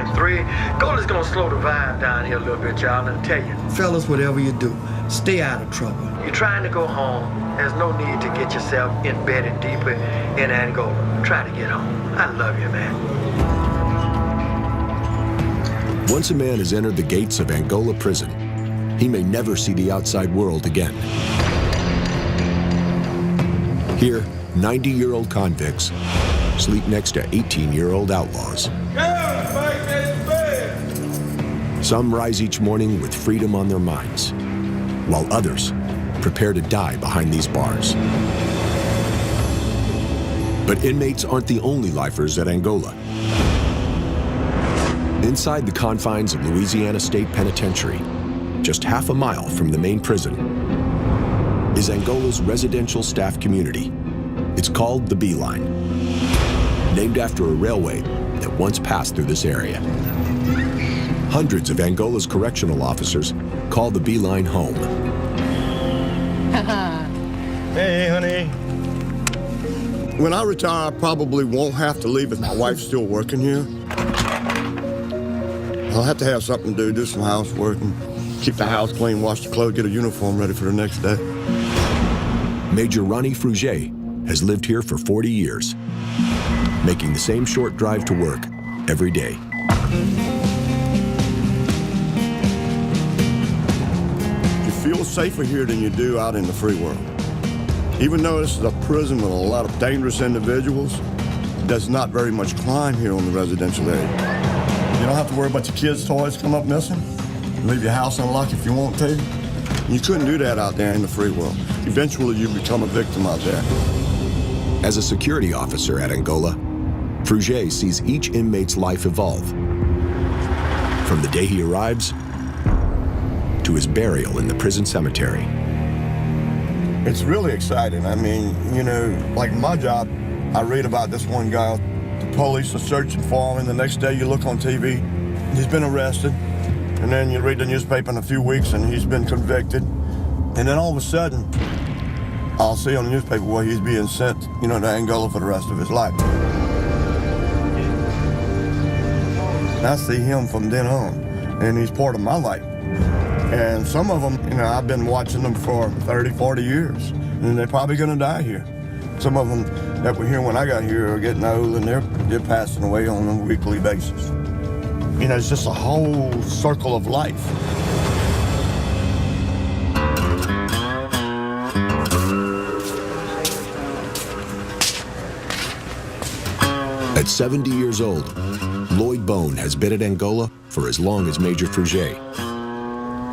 1.3. Angola's gonna slow the vibe down here a little bit, y'all, and tell you. Fellas, whatever you do, stay out of trouble. You're trying to go home. There's no need to get yourself embedded deeper in Angola. Try to get home. I love you, man. Once a man has entered the gates of Angola prison, he may never see the outside world again. Here, 90-year-old convicts sleep next to 18-year-old outlaws. Some rise each morning with freedom on their minds, while others prepare to die behind these bars. But inmates aren't the only lifers at Angola. Inside the confines of Louisiana State Penitentiary, just half a mile from the main prison, is Angola's residential staff community. It's called the B Line, named after a railway that once passed through this area. Hundreds of Angola's correctional officers call the B Line home. Hey, honey. When I retire, I probably won't have to leave if my wife's still working here. I'll have to have something to do some housework and keep the house clean, wash the clothes, get a uniform ready for the next day. Major Ronnie Fruget has lived here for 40 years, making the same short drive to work every day. You feel safer here than you do out in the free world. Even though this is a prison with a lot of dangerous individuals, there's not very much crime here on the residential area. You don't have to worry about your kids' toys come up missing. Leave your house unlocked if you want to. You couldn't do that out there in the free world. Eventually, you become a victim out there. As a security officer at Angola, Fruget sees each inmate's life evolve, from the day he arrives to his burial in the prison cemetery. It's really exciting. I mean, you know, like my job, I read about this one guy, the police are searching for him, and the next day you look on TV, he's been arrested, and then you read the newspaper in a few weeks and he's been convicted, and then all of a sudden, I'll see on the newspaper where he's being sent, you know, to Angola for the rest of his life. I see him from then on, and he's part of my life. And some of them, you know, I've been watching them for 30, 40 years, and they're probably going to die here. Some of them that were here when I got here are getting old, and they're passing away on a weekly basis. You know, it's just a whole circle of life. At 70 years old, Lloyd Bone has been at Angola for as long as Major Fruget.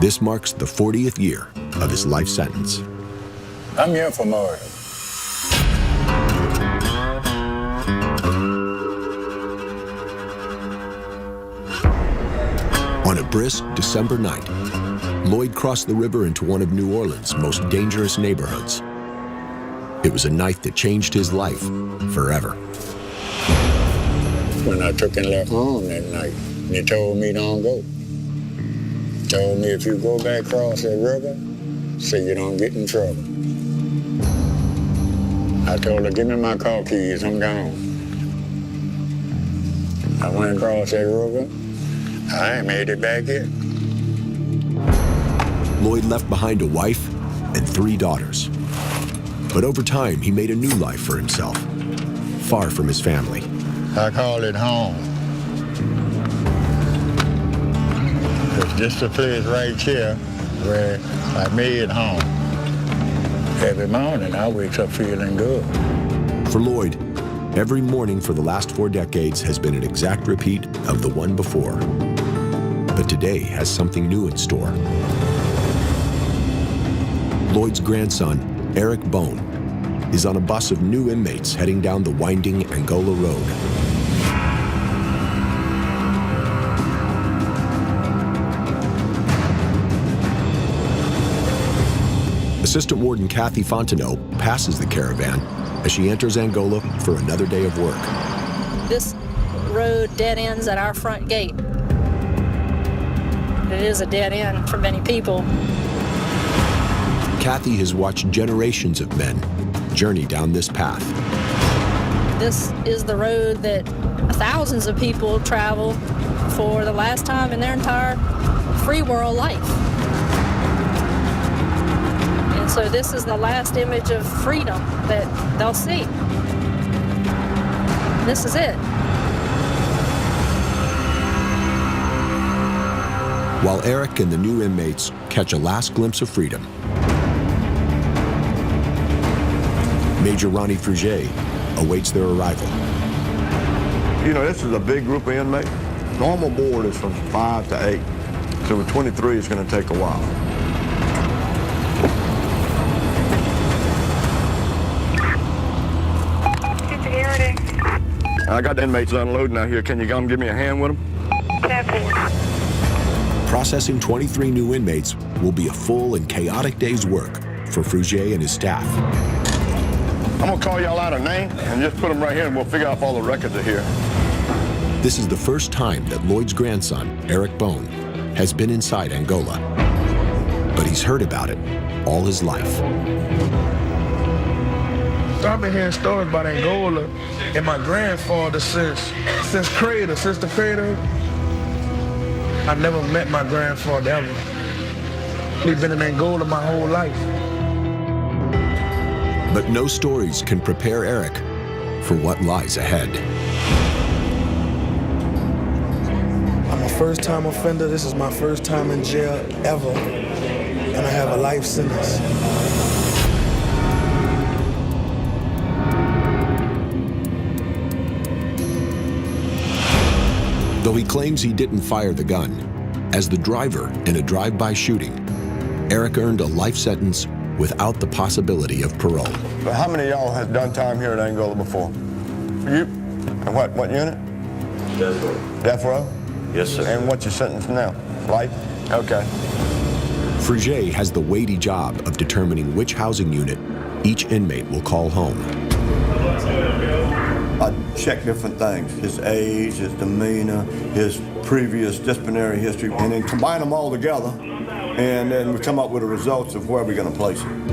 This marks the 40th year of his life sentence. I'm here for murder. On a brisk December night, Lloyd crossed the river into one of New Orleans' most dangerous neighborhoods. It was a night that changed his life forever. When I took and left home that night, they told me don't go. Told me if you go back across that river, say you don't get in trouble. I told her, give me my car keys, I'm gone. I went across that river, I ain't made it back yet. Lloyd left behind a wife and 3 daughters. But over time, he made a new life for himself, far from his family. I call it home. It's just a place right here where I made home. Every morning I wake up feeling good. For Lloyd, every morning for the last 4 decades has been an exact repeat of the one before. But today has something new in store. Lloyd's grandson, Eric Bone, is on a bus of new inmates heading down the winding Angola Road. Assistant Warden Kathy Fontenot passes the caravan as she enters Angola for another day of work. This road dead ends at our front gate. It is a dead end for many people. Kathy has watched generations of men journey down this path. This is the road that thousands of people travel for the last time in their entire free world life. And so this is the last image of freedom that they'll see. This is it. While Eric and the new inmates catch a last glimpse of freedom, Major Ronnie Frugier awaits their arrival. You know, this is a big group of inmates. Normal board is from 5 to 8. So with 23, it's going to take a while. I got the inmates unloading out here. Can you come give me a hand with them? Processing 23 new inmates will be a full and chaotic day's work for Frugier and his staff. I'm going to call y'all out a name and just put them right here, and we'll figure out if all the records are here. This is the first time that Lloyd's grandson, Eric Bone, has been inside Angola. But he's heard about it all his life. I've been hearing stories about Angola and my grandfather since the cradle. I never met my grandfather ever. We've been in Angola my whole life. But no stories can prepare Eric for what lies ahead. I'm a first-time offender. This is my first time in jail ever, and I have a life sentence. Though he claims he didn't fire the gun, as the driver in a drive-by shooting, Eric earned a life sentence without the possibility of parole. But how many of y'all has done time here at Angola before? You? And what unit? Death row. Death row? Yes, sir. And what's your sentence now? Life? Okay. Frugier has the weighty job of determining which housing unit each inmate will call home. I check different things, his age, his demeanor, his previous disciplinary history, and then combine them all together, and then we come up with the results of where we're going to place him.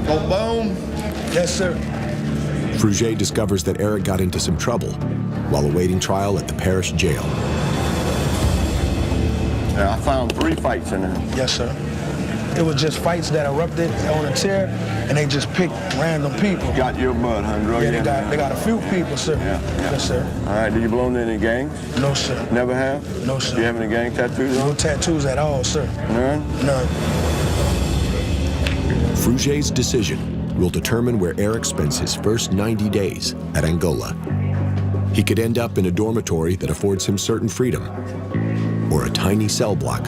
Oh, Bone? Yes, sir. Frugier discovers that Eric got into some trouble while awaiting trial at the parish jail. Yeah, I found 3 fights in there. Yes, sir. It was just fights that erupted on a tear, and they just picked random people. Got your blood, huh? Drug Yeah, you they got a few people, sir. Yeah. Yes, sir. All right, do you belong to any gangs? No, sir. Never have? No, sir. Do you have any gang tattoos No on? tattoos at all, sir. None? None. Frugier's decision will determine where Eric spends his first 90 days at Angola. He could end up in a dormitory that affords him certain freedom, or a tiny cell block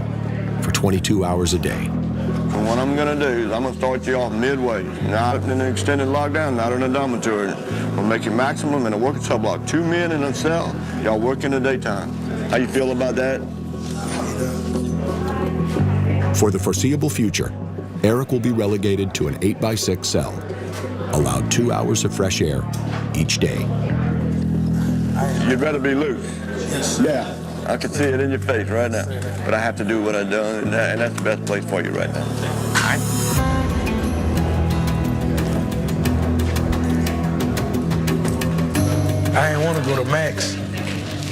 for 22 hours a day. And what I'm going to do is I'm going to start you off midway. Not in an extended lockdown, not in a dormitory. We'll make you maximum in a working cell block. 2 men in a cell. Y'all work in the daytime. How you feel about that? For the foreseeable future, Eric will be relegated to an 8x6 cell, allowed 2 hours of fresh air each day. You better be loose. Yes. Yeah. I can see it in your face right now. But I have to do what I've done, and that's the best place for you right now. All right? I ain't want to go to max.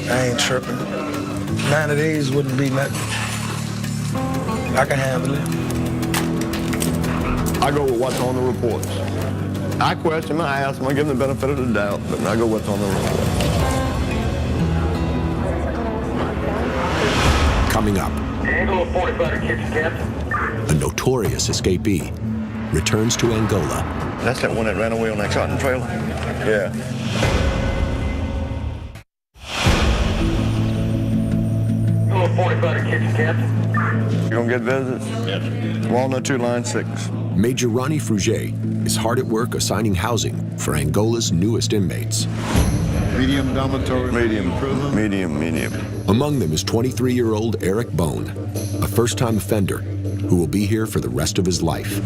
I ain't tripping. 90 days wouldn't be nothing. I can handle it. I go with what's on the reports. I question them, I ask them, I give them the benefit of the doubt, but I go what's on the report. Coming up, Angola 45 kitchen captain. a notorious escapee returns to Angola. That's that one that ran away on that cotton trailer? Yeah. Angola 45 kitchen captain. You gonna get visits? Yes. Walnut 2, line 6. Major Ronnie Frugier is hard at work assigning housing for Angola's newest inmates. Medium dormitory. Medium. Among them is 23-year-old Eric Bone, a first-time offender who will be here for the rest of his life.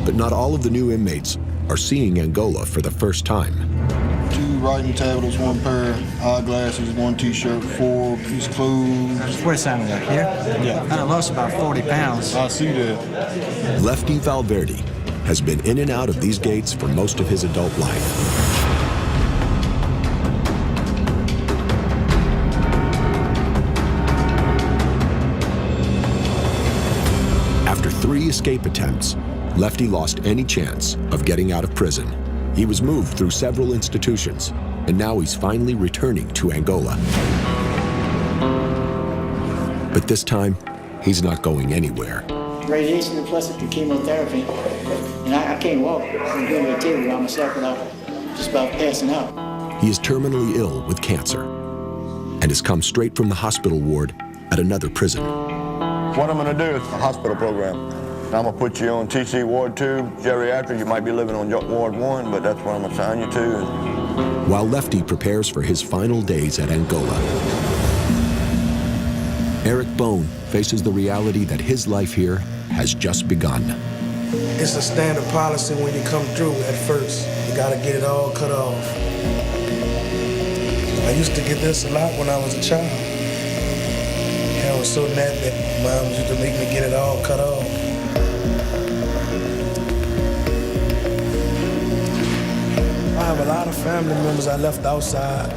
But not all of the new inmates are seeing Angola for the first time. 2 writing tablets, 1 pair of eyeglasses, 1 t-shirt, 4 piece of clothes. Where's Simon got here? Yeah. I done lost about 40 pounds. I see that. Lefty Valverde has been in and out of these gates for most of his adult life. 3 escape attempts, Lefty lost any chance of getting out of prison. He was moved through several institutions, and now he's finally returning to Angola. But this time, he's not going anywhere. Radiation and plus the chemotherapy. And I can't walk. I'm doing the activity by myself without just about passing out. He is terminally ill with cancer and has come straight from the hospital ward at another prison. What I'm gonna do is a hospital program. I'm gonna put you on TC Ward 2, geriatric. You might be living on Ward 1, but that's what I'm gonna assign you to. While Lefty prepares for his final days at Angola, Eric Bone faces the reality that his life here has just begun. It's a standard policy when you come through at first. You gotta get it all cut off. I used to get this a lot when I was a child. I was so mad that mom used to make me get it all cut off. I have a lot of family members I left outside.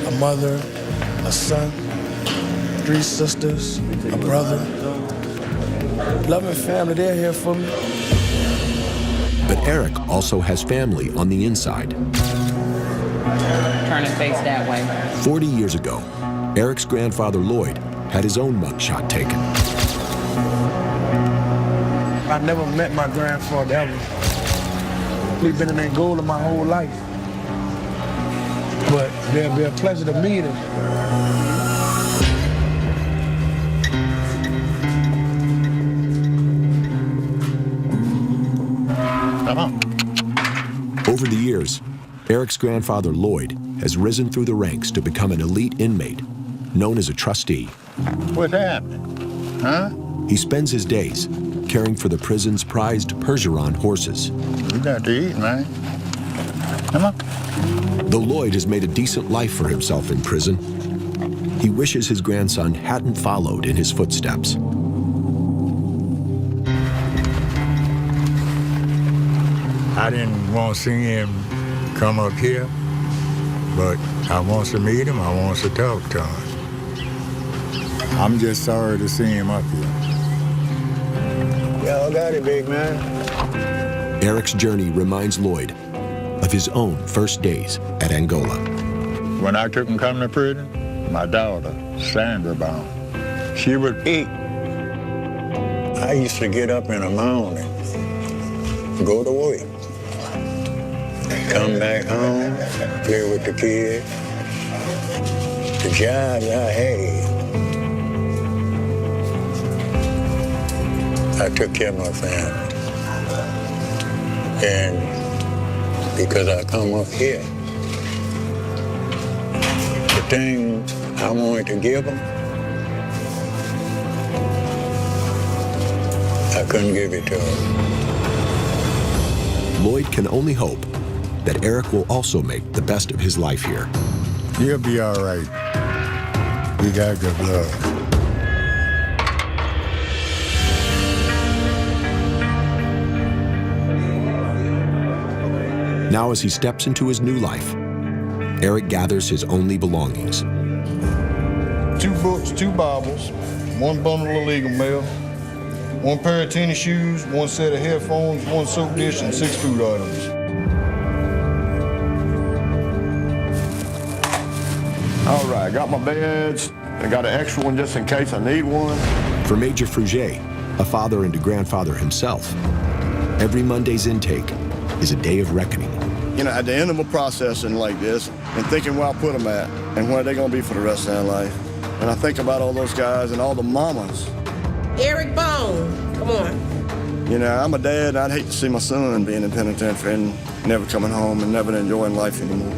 A mother, a son, 3 sisters, a brother. Loving family, they're here for me. But Eric also has family on the inside. Turn and face that way. 40 years ago, Eric's grandfather Lloyd had his own mugshot taken. I never met my grandfather ever. We've been in Angola my whole life. But it'll be a pleasure to meet him. Come on. Over the years, Eric's grandfather Lloyd has risen through the ranks to become an elite inmate, known as a trustee. What's happening? Huh? He spends his days caring for the prison's prized Percheron horses. You got to eat, man. Come on. Though Lloyd has made a decent life for himself in prison, he wishes his grandson hadn't followed in his footsteps. I didn't want to see him come up here, but I want to meet him. I want to talk to him. I'm just sorry to see him up here. Y'all got it, big man. Eric's journey reminds Lloyd of his own first days at Angola. When I took him come to prison, my daughter, Sandra Bone, she would eat. I used to get up in the morning, go to work, come back home, play with the kids. The jobs I had, I took care of my family. And because I come up here, the thing I wanted to give them, I couldn't give it to them. Lloyd can only hope that Eric will also make the best of his life here. You'll be all right. We got good love. Now as he steps into his new life, Eric gathers his only belongings. 2 books, 2 Bibles, 1 bundle of legal mail, 1 pair of tennis shoes, 1 set of headphones, 1 soap dish, and 6 food items. All right, got my beds. I got an extra one just in case I need one. For Major Fruget, a father and a grandfather himself, every Monday's intake is a day of reckoning. You know, at the end of a processing like this, and thinking where I put them at and where they're gonna be for the rest of their life. And I think about all those guys and all the mamas. Eric Bone, come on. You know, I'm a dad, and I'd hate to see my son being in penitentiary and never coming home and never enjoying life anymore.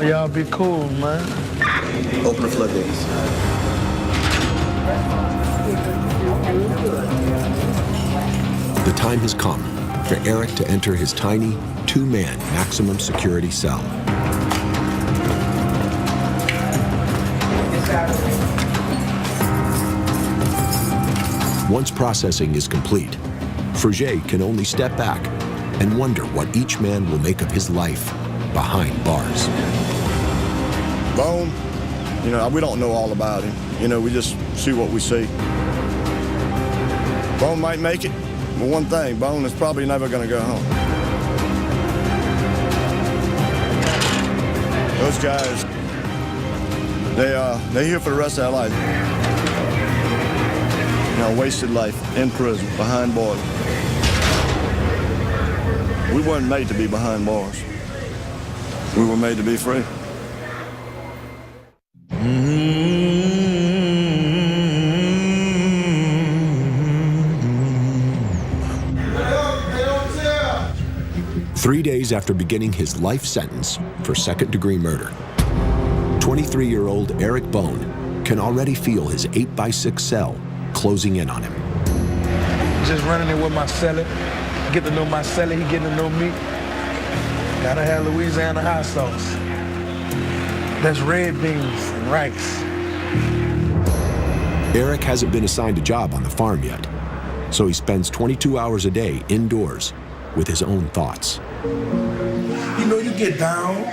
Y'all be cool, man. Open the floodgates. The time has come for Eric to enter his tiny 2-man maximum security cell. Once processing is complete, Fruget can only step back and wonder what each man will make of his life behind bars. Bone, you know, we don't know all about him. You know, we just see what we see. Bone might make it, but one thing, Bone is probably never going to go home. Those guys, they're here for the rest of their life. You know, wasted life in prison, behind bars. We weren't made to be behind bars. We were made to be free. Three days after beginning his life sentence for second-degree murder, 23-year-old Eric Bone can already feel his 8x6 cell closing in on him. Just running it with my celly. Get to know my celly, he getting to know me. Gotta have Louisiana hot sauce. That's red beans and rice. Eric hasn't been assigned a job on the farm yet, so he spends 22 hours a day indoors with his own thoughts. You know, you get down,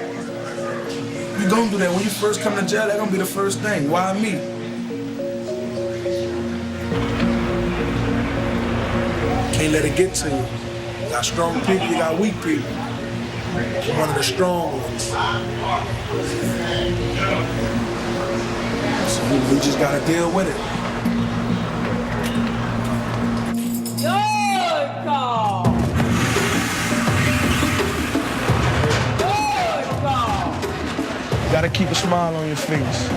you gonna do that. When you first come to jail, that's gonna be the first thing. Why me? Can't let it get to you. You got strong people, you got weak people. You're one of the strong ones. So we just gotta deal with it. Good call. Good call. You gotta keep a smile on your face.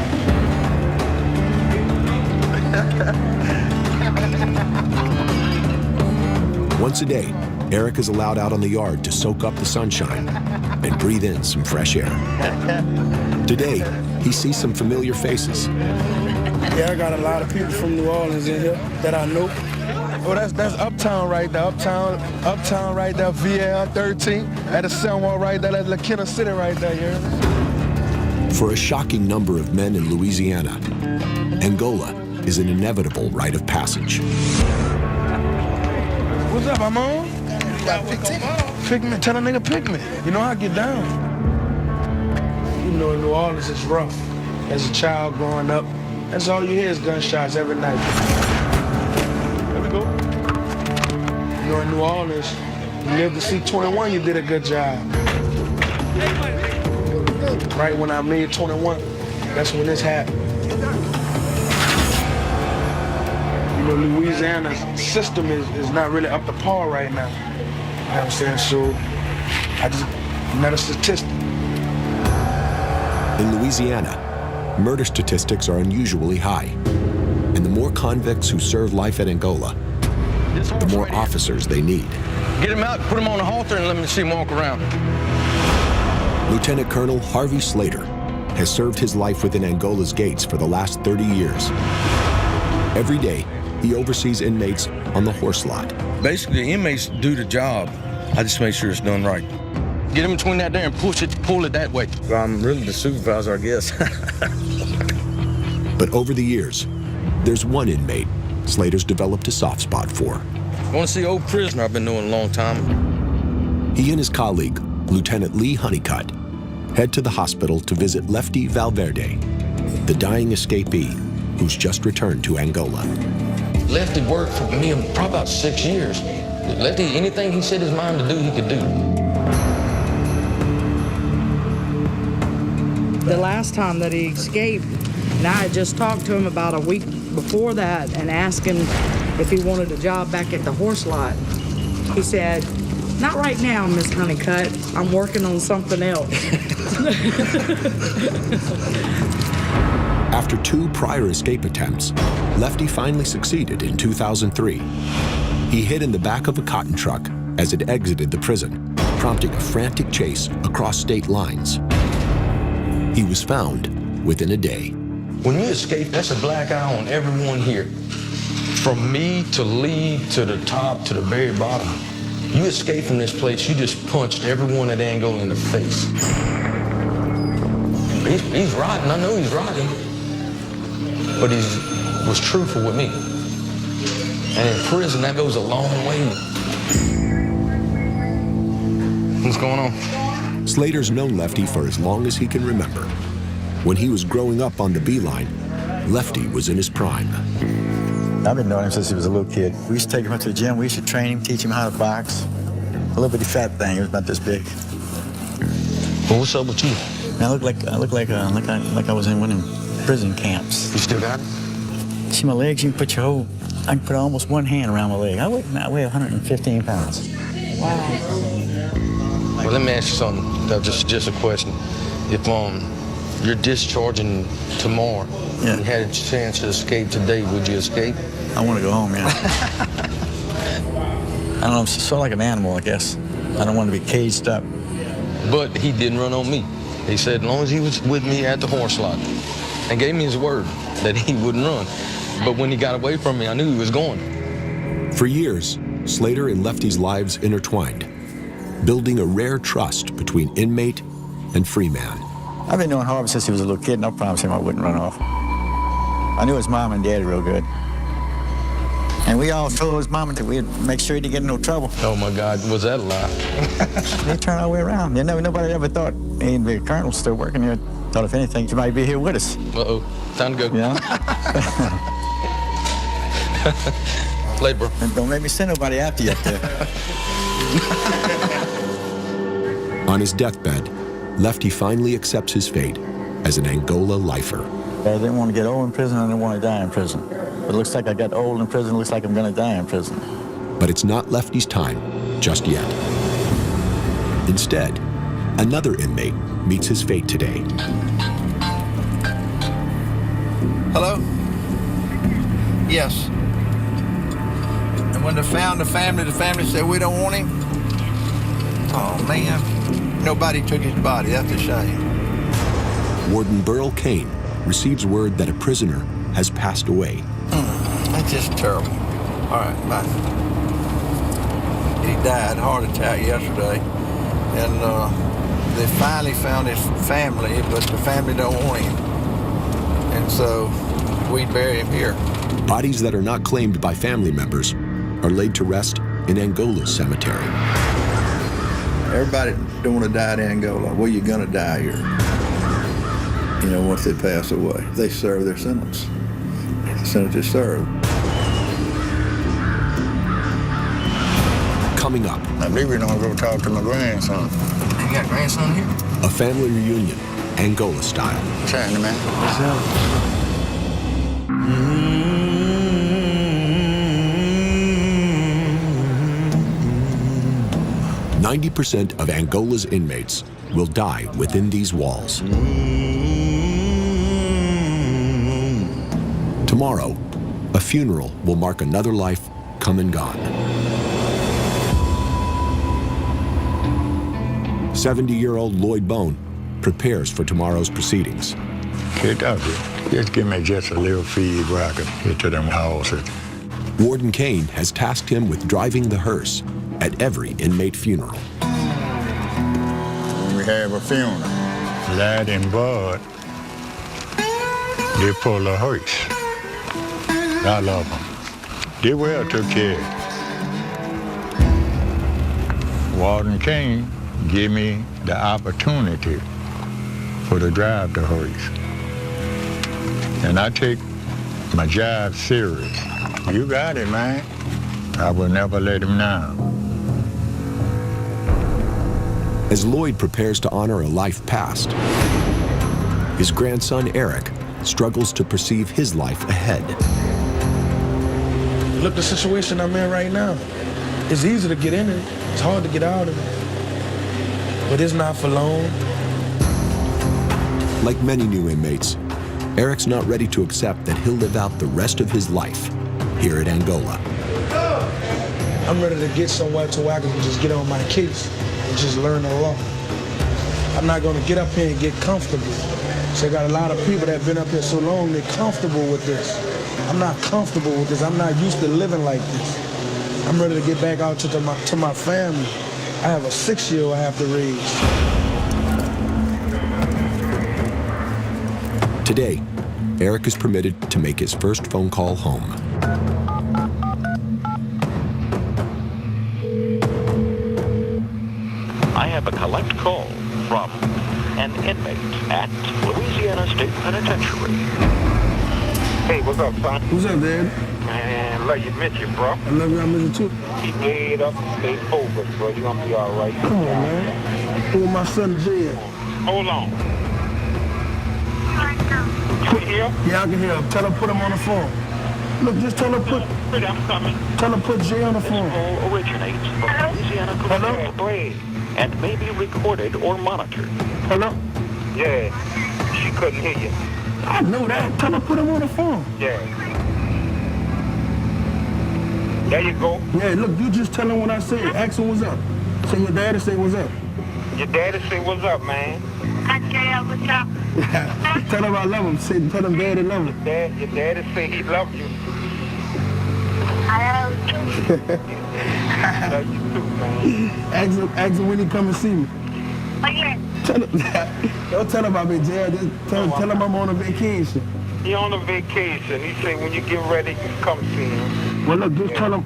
Once a day, Eric is allowed out on the yard to soak up the sunshine and breathe in some fresh air. Today, he sees some familiar faces. Yeah, I got a lot of people from New Orleans in here that I know. Oh, that's Uptown right there. Uptown right there, VL 13. At the Sunwall right there, that's LaKenna City right there, you hear me? For a shocking number of men in Louisiana, Angola is an inevitable rite of passage. What's up, I'm on? Pick me, tell a nigga pick me. You know how I get down. You know, in New Orleans, it's rough. As a child growing up, that's all you hear is gunshots every night. There we go. You know, in New Orleans, you live to see 21, you did a good job. Right when I made 21, that's when this happened. You know, Louisiana's system is not really up to par right now. You know what I'm saying? So, I just, not a statistic. In Louisiana, murder statistics are unusually high. And the more convicts who serve life at Angola, the more officers they need. Get him out, put him on a halter, and let me see him walk around. Lieutenant Colonel Harvey Slater has served his life within Angola's gates for the last 30 years. Every day, he oversees inmates on the horse lot. Basically, the inmates do the job. I just make sure it's done right. Get him between that there and pull it that way. I'm really the supervisor, I guess. But over the years, there's one inmate Slater's developed a soft spot for. I want to see old prisoner I've been knowing a long time. He and his colleague, Lieutenant Lee Honeycutt, head to the hospital to visit Lefty Valverde, the dying escapee who's just returned to Angola. Lefty worked for me probably about 6 years. Lefty, anything he set his mind to do, he could do. The last time that he escaped, and I had just talked to him about a week before that and asked him if he wanted a job back at the horse lot. He said, "Not right now, Miss Honeycutt. I'm working on something else." After 2 prior escape attempts, Lefty finally succeeded in 2003. He hid in the back of a cotton truck as it exited the prison, prompting a frantic chase across state lines. He was found within a day. When you escape, that's a black eye on everyone here. From me to Lee to the top to the very bottom. You escape from this place, you just punched everyone at Angola in the face. He's rotten, I know he's rotten. But he was truthful with me. And in prison, that goes a long way. What's going on? Slater's known Lefty for as long as he can remember. When he was growing up on the B line, Lefty was in his prime. I've been knowing him since he was a little kid. We used to take him up to the gym. We used to train him, teach him how to box. A little bitty fat thing. He was about this big. Well, what's up with you? Man, I look like I was in one of them prison camps. You still got it? See my legs? You can put I can put almost one hand around my leg. I weigh 115 pounds. Wow. Well, let me ask you something. Just a question. If you're discharging tomorrow, and you had a chance to escape today, would you escape? I want to go home, yeah. I don't know, I'm sort of like an animal, I guess. I don't want to be caged up. But he didn't run on me. He said as long as he was with me at the horse lot, and gave me his word that he wouldn't run. But when he got away from me, I knew he was going. For years, Slater and Lefty's lives intertwined, building a rare trust between inmate and free man. I've been knowing Harvey since he was a little kid, and I promised him I wouldn't run off. I knew his mom and daddy real good. And we all told his mom that we'd make sure he didn't get in no trouble. Oh, my God, was that a lie? They turned all the way around. Nobody ever thought the colonel's still working here. Thought, if anything, he might be here with us. Uh-oh, time to go. Yeah? Later, bro. And don't make me send nobody after you up there. On his deathbed, Lefty finally accepts his fate as an Angola lifer. I didn't want to get old in prison. I didn't want to die in prison. But it looks like I got old in prison. It looks like I'm going to die in prison. But it's not Lefty's time just yet. Instead, another inmate meets his fate today. Hello? Yes. And when they found the family said, we don't want him? Oh, man. Nobody took his body. That's a shame. Warden Burl Kane receives word that a prisoner has passed away. That's just terrible. All right, bye. He died, heart attack yesterday. And they finally found his family, but the family don't want him. And so we bury him here. Bodies that are not claimed by family members are laid to rest in Angola's cemetery. Everybody don't want to die in Angola. Well, you're going to die here. You know, once they pass away. They serve their sentence. The sentence is served. Coming up. I believe we're going to go talk to my grandson. You got a grandson here? A family reunion, Angola style. China, man. What's up? 90% of Angola's inmates will die within these walls. Tomorrow, a funeral will mark another life come and gone. 70-year-old Lloyd Bone prepares for tomorrow's proceedings. Hey, doctor, just give me just a little feed where I can get to them houses. Warden Kane has tasked him with driving the hearse at every inmate funeral. When we have a funeral, Lad and Bud, they pull a hearse. I love them. They well took care. Warden Kane gave me the opportunity for to drive the hearse. And I take my job serious. You got it, man. I will never let him down. As Lloyd prepares to honor a life past, his grandson Eric struggles to perceive his life ahead. Look, the situation I'm in right now, it's easy to get in it. It's hard to get out of it. But it's not for long. Like many new inmates, Eric's not ready to accept that he'll live out the rest of his life here at Angola. I'm ready to get somewhere to where I can just get on my case and just learn the law. I'm not gonna get up here and get comfortable. So I got a lot of people that have been up here so long, they're comfortable with this. I'm not comfortable with this. I'm not used to living like this. I'm ready to get back out to my family. I have a 6-year-old I have to raise. Today, Eric is permitted to make his first phone call home. I have a collect call from an inmate at Louisiana State Penitentiary. Hey, what's up, son? What's up, Dad? love you, miss you, bro. I love you, I miss you too. Keep your head up and stay focused, bro. You're gonna be all right. Come on, man. Who my son Jed? Hold on. You can hear? Yeah, I can hear him. Tell her put him on the phone. Look, just tell her put. I'm coming. Tell her put Jay on the phone. This call originates from Louisiana commercial break and may be recorded or monitored. Hello? Yeah, she couldn't hear you. I know that. Tell her put him on the phone. Yeah. There you go. Yeah, look, you just tell him what I said. Ask him what's up. Say your daddy say what's up. Your daddy say what's up, man. I tell what's up. Tell him I love him. Tell him daddy love him. Your daddy say he loves you. I love you. Love you too, man. Ask him when he come and see me. Oh, yeah. Tell him, don't tell him about me, Jay. Just tell him I'm on a vacation. He on a vacation. He say when you get ready, you come see him. Well, look, just tell him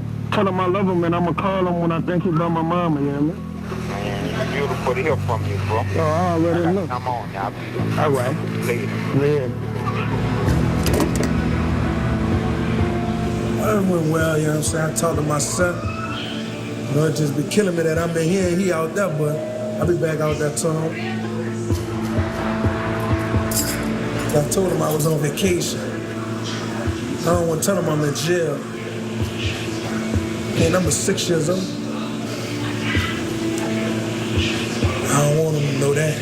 I love him, and I'm going to call him when I think about my mama, you know what I mean? Man, it's beautiful to hear from you, bro. Oh, I already know. Come on, y'all. All right. Later. Yeah. It went well, you know what I'm saying? I talked to my son. You know, it just be killing me that I'm in here and he out there, but I'll be back out there tomorrow. I told him I was on vacation. I don't want to tell him I'm in jail. And I'm 6 years old. I don't want him to know that.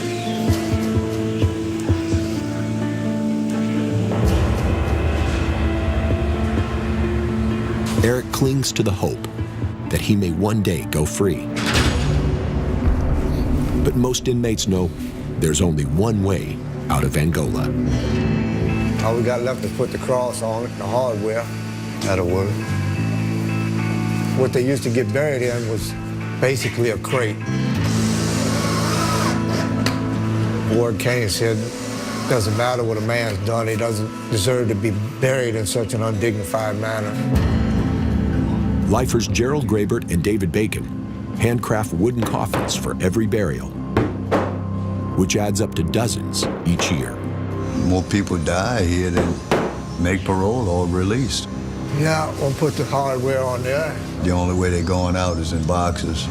Eric clings to the hope that he may one day go free. But most inmates know there's only one way out of Angola. All we got left is put the cross on it, the hardware. That'll work. What they used to get buried in was basically a crate. Ward Kane said, doesn't matter what a man's done, he doesn't deserve to be buried in such an undignified manner. Lifers Gerald Grabert and David Bacon handcraft wooden coffins for every burial, which adds up to dozens each year. More people die here than make parole or released. Yeah, we'll put the hardware on there. The only way they're going out is in boxes.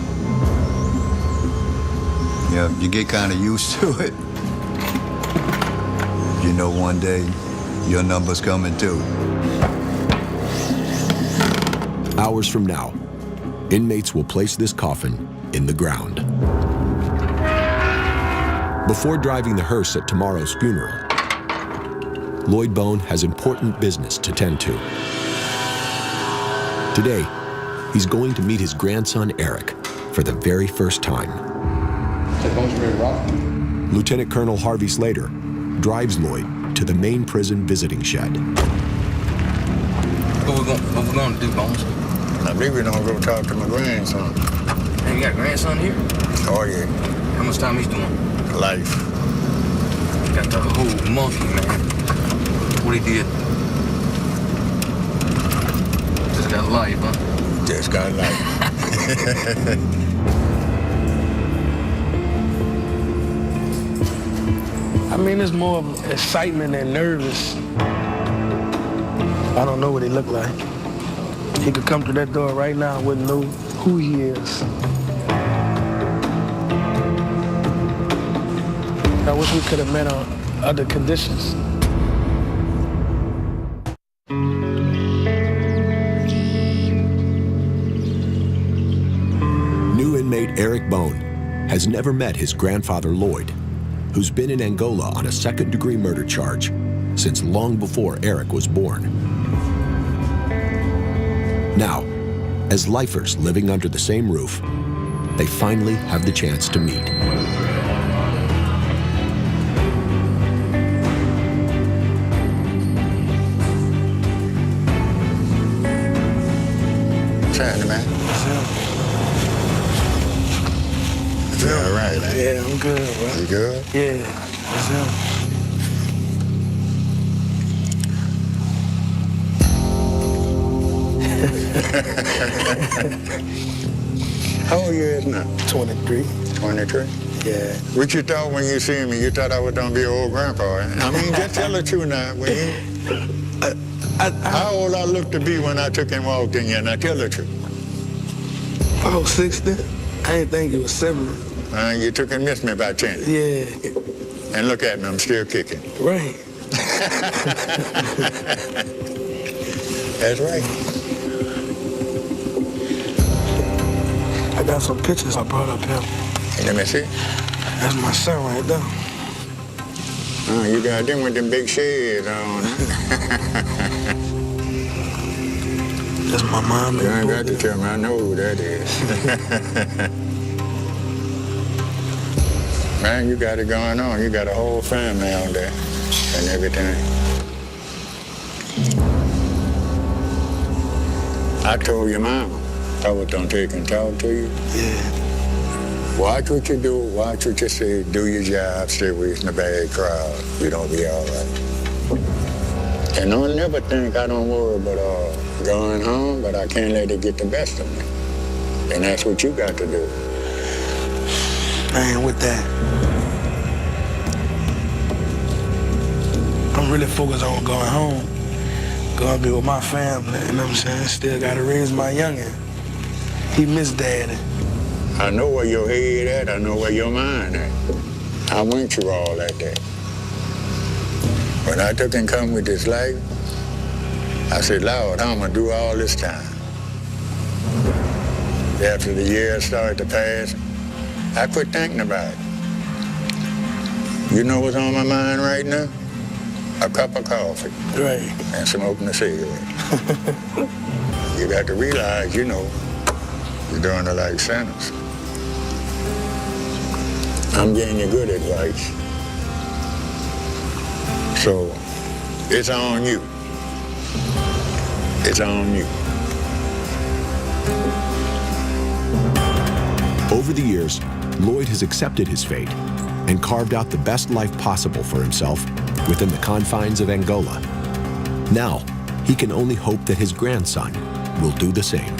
Yeah, you get kind of used to it. You know one day your number's coming too. Hours from now, inmates will place this coffin in the ground. Before driving the hearse at tomorrow's funeral, Lloyd Bone has important business to tend to. Today, he's going to meet his grandson, Eric, for the very first time. Lieutenant Colonel Harvey Slater drives Lloyd to the main prison visiting shed. What we gonna do, Bones? I believe we're gonna go talk to my grandson. Hey, you got a grandson here? Oh, yeah. How much time he's doing? Life. Got the whole monkey, man. What he did? Just got life, huh? Just got life. I mean, it's more of excitement than nervous. I don't know what he look like. He could come through that door right now and wouldn't know who he is. I wish we could have met on other conditions. New inmate Eric Bone has never met his grandfather Lloyd, who's been in Angola on a second-degree murder charge since long before Eric was born. Now, as lifers living under the same roof, they finally have the chance to meet. Trying, man. Is that all right, man? Yeah, I'm good, bro. You good? Yeah, that's him. How old you is now? 23. 23? Yeah. What you thought when you see me? You thought I was gonna be an old grandpa, right? I mean, just tell the truth now. When you... How old I looked to be when I took and walked in here, and I tell the truth. I was 60. I didn't think it was 70. You took and missed me by 10. Yeah. And look at me, I'm still kicking. Right. That's right. I got some pictures I brought up here. Hey, let me see. That's my son right there. Oh, you got them with them big shades on. That's my mom. You ain't got to tell me, I know who that is. Man, you got it going on. You got a whole family out there and everything. I told your mama I was gonna take and talk to you. Yeah. Watch what you do, watch what you say, do your job, stay away from the bad crowd. You don't be all right. And don't never think I don't worry about going home, but I can't let it get the best of me. And that's what you got to do. Man, with that, I'm really focused on going home. Gonna be with my family, you know what I'm saying? Still gotta raise my youngin'. He missed daddy. I know where your head at, I know where your mind at. I went through all that there. When I took and come with this life, I said, Lord, how am I gonna do all this time? After the years started to pass, I quit thinking about it. You know what's on my mind right now? A cup of coffee. Right. And smoking a cigarette. You got to realize, you know, you're doing it like sinners. I'm giving you good advice. So, it's on you. It's on you. Over the years, Lloyd has accepted his fate and carved out the best life possible for himself within the confines of Angola. Now, he can only hope that his grandson will do the same.